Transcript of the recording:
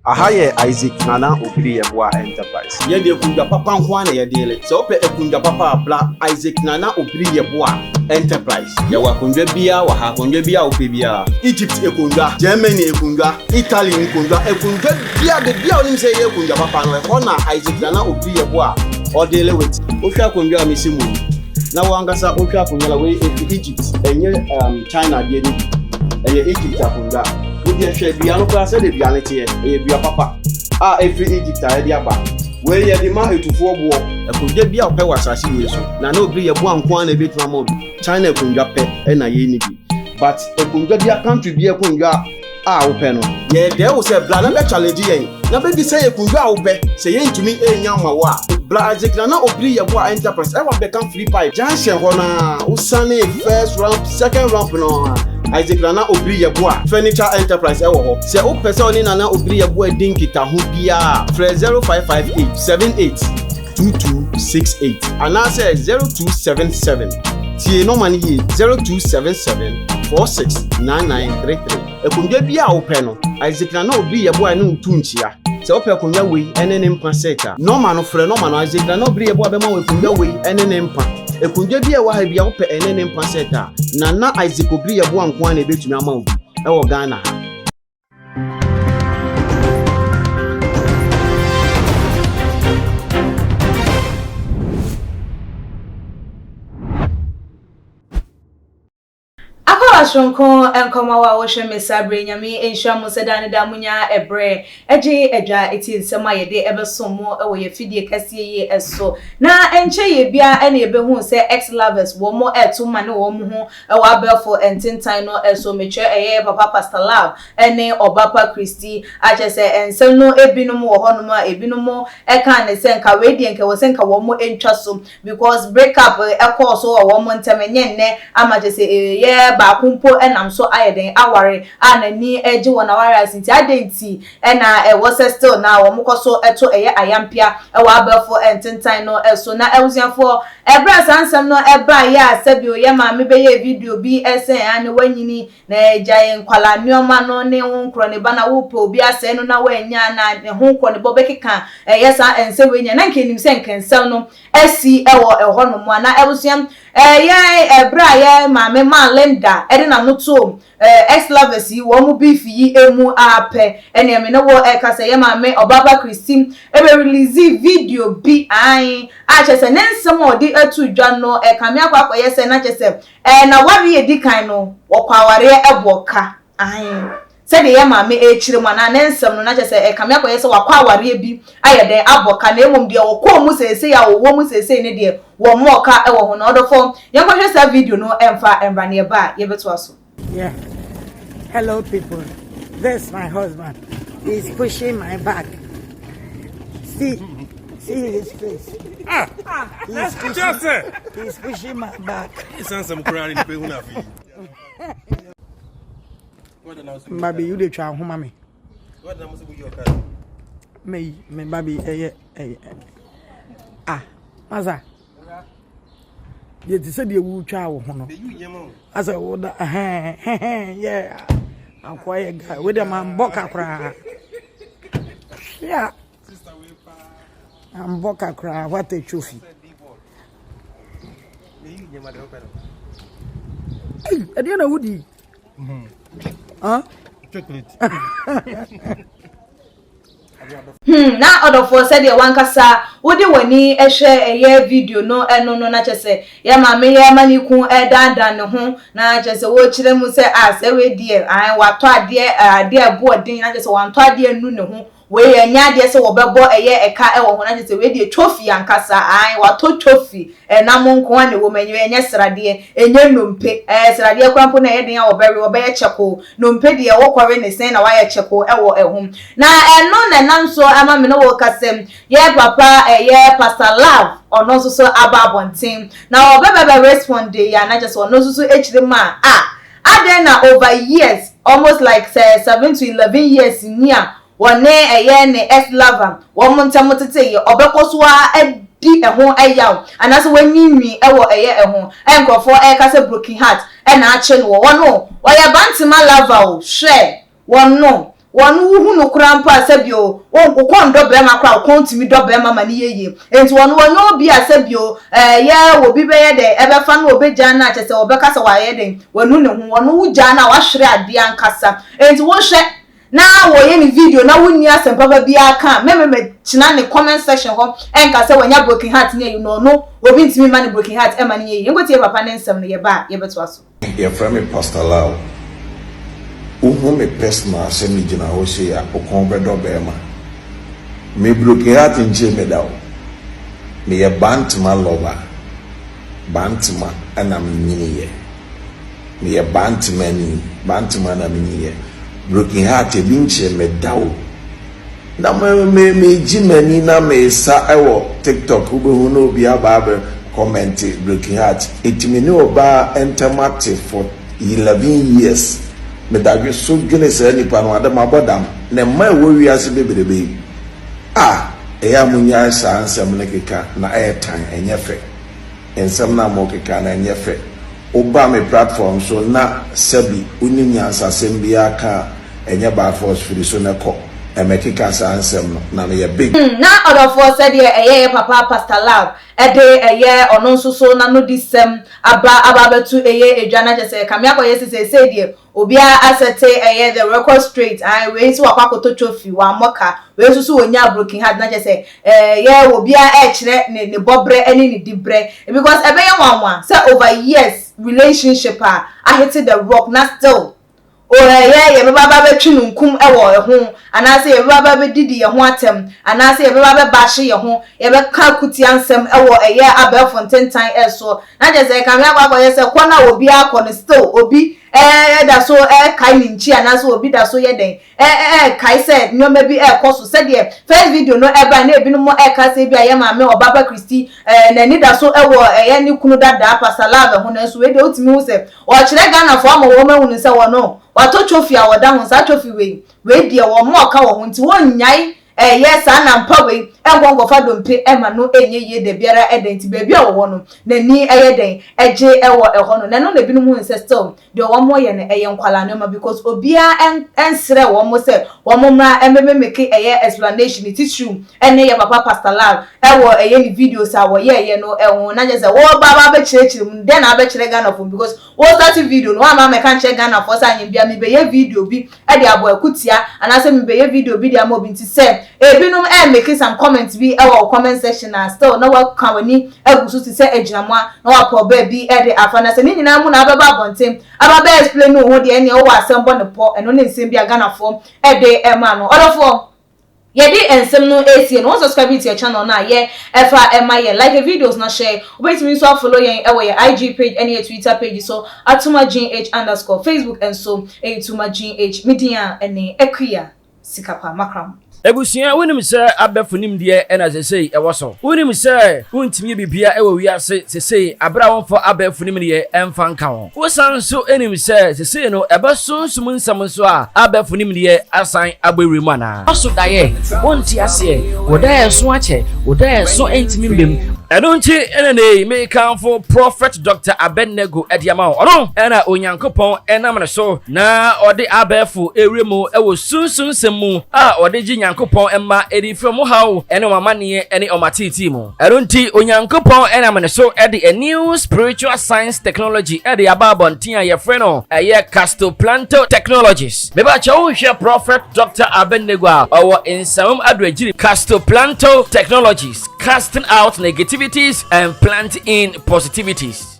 Ahaye Isaac Nana Obiri Yeboah Enterprise. Yede kunja papa nkwane yedele. Se ope kunja papa abla Isaac Nana Obiri Yeboah Enterprise. Yawa kunja bia wa ha kunja bia ope bia. Egypt ekunja, Germany ekunja, Italy ekunja, ekunja bia de bia onim se ye kunja papa no e na Isaac Nana Obiri Yeboah odele with. Ofia kunja misimu. Na wangasa ofia kunja la we Egypt enye China de ni. Eye Egypt akunja. Odi hwe bia no kwa se de bia ne tie eye bia papa every Egypt a de aba we ye de ma etufo bo ekunja bia ope wasase we so na Obiri Yeboah nko na betuma mo China ekunja pe na ye ni bi but ekunja bia country bia ekunja ope no ye de wo se bla na be challenge yen na be bi se ekunja ope se ye ntumi enya ma wa bla Isaac Nana Obiri Yeboah Enterprise e wa be kan free pipe junction ho na usane first round second round no Isaac Nana Obiri Yeboah Furniture Enterprise ewo ho. Se o pese oni Nana Obiri Yeboah din kita ho bia. Fre 0558 78 2268. Ana se 0277. Tie no mani yi 0277 469933. Ekunja bia o pe no. Isaac Nana Obiri Yeboah no ntunchia. Se o pe kunja we ene ne mpa seta. Normal no fre normal no Isaac Nana Obiri Yeboah be ma we kunja we ene ne mpa. Ekunja bia wa ha bia wo pe ene ne mpa seta. Nana Isaac Obiri Yeboah nko na ebetumi ama obi e wo Ghana ha. Ashonko enkomawa wo hwe mesabre nyame enhwa mo sedane da munya ebre eje edwa eti nsema ye de ebesomo ewo ye fidie kase ye eso na enche ye bia ene ebehu se ex lovers wo mo etuma ne wo mo ho ewo abelfo entintan no eso meche eye papa pastor love ene Obaapa Christie ache se ensem no ebinom wo ho no ma ebinom eka ne se nka we die nka wo se nka wo mo entwa so because break up ekọ so wo mo ntemenye ne amaje se ye ba kumpo enam so ayeden aware anani eji wona ware asinti adenti ena ewo still na wo mkoso eto eye ayampia ewo abelfo entintan no eso na ewusiafo ebra sansam no eba ya sabio ye ma mebeye video bi esen ane wanyini na ejaye nkwala nioma no ne honkro ne bana wo po obi ase no na wanya na ne honkro ne bobekeka yesa ense wenya na nkenim se nkensem no esi ewo eho no mo na ewusiam ebra ye ma me ma Linda na muto ex lovers yi wo mu beef yi emu ape ene me no wo ekase ye ma me Obaapa Christie ebe release video bi an a chese nensem odi atu dwa no kame akwa ye se na chese na wari edikan no wo kwaware eboka an se de ye ma me echire mo na nensem no na chese kame akwa ye se wa kwaware bi ayede aboka na emom de wo ko mu sese ya wo mu sese ne de wo moka ewo ho na odofo ye ko hwesa video no emfa emra ne ba ye beto aso. Yeah. Hello people. This is my husband. He's pushing my back. See his face. He's pushing my back. Baby, you dey try home me. Me baby Maza. You said you would try one. As I would, yeah. I'm quiet guy with a man boca cry. Yeah, I'm boca cry. What a trophy. Hey, I don't know Woody. Huh? Na odofo said ye wankasa wode wani ehwe eye video no eno no na chese ye ma me ye maniku edandan ne ho na chese wo kire mu se as we die an wato ade abo odin na chese wanto ade anu ne ho we ye nya de se wo bebo eye eka e wo ho na chese we die trophy ankasa an wato trophy na mo nko ane wo manyi enye srade enye nompe srade kwampo na ye den wo bere wo be ye cheko nompe de wo kware ne sen na wa ye cheko e wo ehum na eno na nanso ama me no wo kasem ye papa ye pastor love ono so ababontin na obebebe respond ya na just ono so echire ma aden na over years almost like 7 to 11 years near one eye ne ex lover wo montam tete ye obekoso di ehon ayaw anaso wanyinwi ewo eye ehon enkrofo kase broken heart na ache no wo no wo ya bantima lover o hwe wo no wonu hu no krampa asebio won kokon do be ma kra kokon timi do be ma mani yeye enti wonu wonyo obi asebio ye obi be ye de ebe fa no obegya na chese obeka se wa ye de wonu ne hu wonu wu gya na wa hwere ade ankasa enti wo hwe na wo ye ni video na wonni asempa ba bia ka me china ne comment section ho enka se wanya broken heart ne you no obi ntimi ma ne broken heart e ma ne yeye ngoti papa ne nsem no ye ba ye beto aso ye from me Pastor Lau uhu me personal se mi gina ho se ya okon bedo bema me broken heart nje me dawo me ye bantma lover bantma ana mnyini ye me ye bantma na mnyini ye broken heart e binche me dawo na me jimani na me sa ewo TikTok ubehu no obi aba comment broken heart etimi ni oba entermate for 11 years me dagwe so gene se nipa no adam abodam na ma wo wiase beberebe eya munya sa ansem ne keka na airtime enyefe ensem na mo keka na enyefe oba me platform so na sabi uninya asasem bia ka enye ba force free so na ko emekika sa ansem no na me big na other for said ye papa Pastor Love eye ono nso na no disem aba betu eye edwana jese kamia ko yesi say die obia asete eye the record straight we nso akwakoto trophy wa moka we nso wonya broken heart na jese ye obia kire ne bobre eni ne dibre because ebe ye wanwa say over years relationship I hit the rock na still ye baba be twinu nkum ewo ho anase ye baba be didi ye ho atem anase ye baba be bahye ye ho ye be ka kuti ansem ewo eye abefo ntentan eso na je se kan ya ye se kwana obi akọ still obi da so kai ni nchi anase obi da so ye den kai se nyoma bi koso se de first video no eba na ebi no mo ka se bi aye ma me Obaapa Christie na ni da so ewo eye ni kunu dada pasalabe ho na so we de otimi hu se o kire Ghana fo amawo mahunu se wono wato trophy awoda ho sa trophy we die wo mo ka wo nti won nyai yes ana mpa we engongo fa dompe ema no enye de biara edenti baby awo no na ni den eje ewo eho no na no na binu mu still de wo mo ye ne eye nkwala no ma because obia ensre wo mo se wo mo mra ememeke explanation it is true ene ye papa Pastor Love ewo ni videos awo ye no ewo na je se wo baba be chirechire mu de na be chire Ghana for because wo start video no ama me kan chire Ghana for sa nyim bia me be ye video bi e de abo akutia anase me be ye video bi de amobi nti se ebinum making some comments be our comment section and still no work kawani egusu ti se ejinamwa no wa po baby e de afana se ni nyina mu na ababa bontem ababa explain no ho de ene o wa asembo ne po eno ne nsem bia Ghana for e de ema no odofo ye di ensem no AC no subscribe to your channel na ye efa ema ye like the videos na share wait me so follow ye ewe your IG page and your Twitter page so @tumagnh_ Facebook and so @tumagh media ene equia sikapa makram Ebusia wonim se abefunim de ena sesei ewoso wonim se wontimi bibia ewo wiase sesei abra wonfo abefunim de emfa nka ho wosan so enim se sesei no ebesonsum nsam so a abefunim de asan agbewre mu ana oso daye wonti ase wodaye so ache wodaye so entimi mbem Edonchi enene me kanfo Prophet Dr. Abennego ediama ono ena onyankopon enam ne so na ode abefu ewremu ewo sunsun semu a ode ji nyankopon emma edi from how ene mamane ene omatiti mu edonchi onyankopon enam ne so ede a new spiritual science technology ede ababontin a ye freno eye castoplanto technologies me ba chawo hwe Prophet Dr. Abennego a owo insam adwagiri castoplanto technologies casting out negativities and planting in positivities.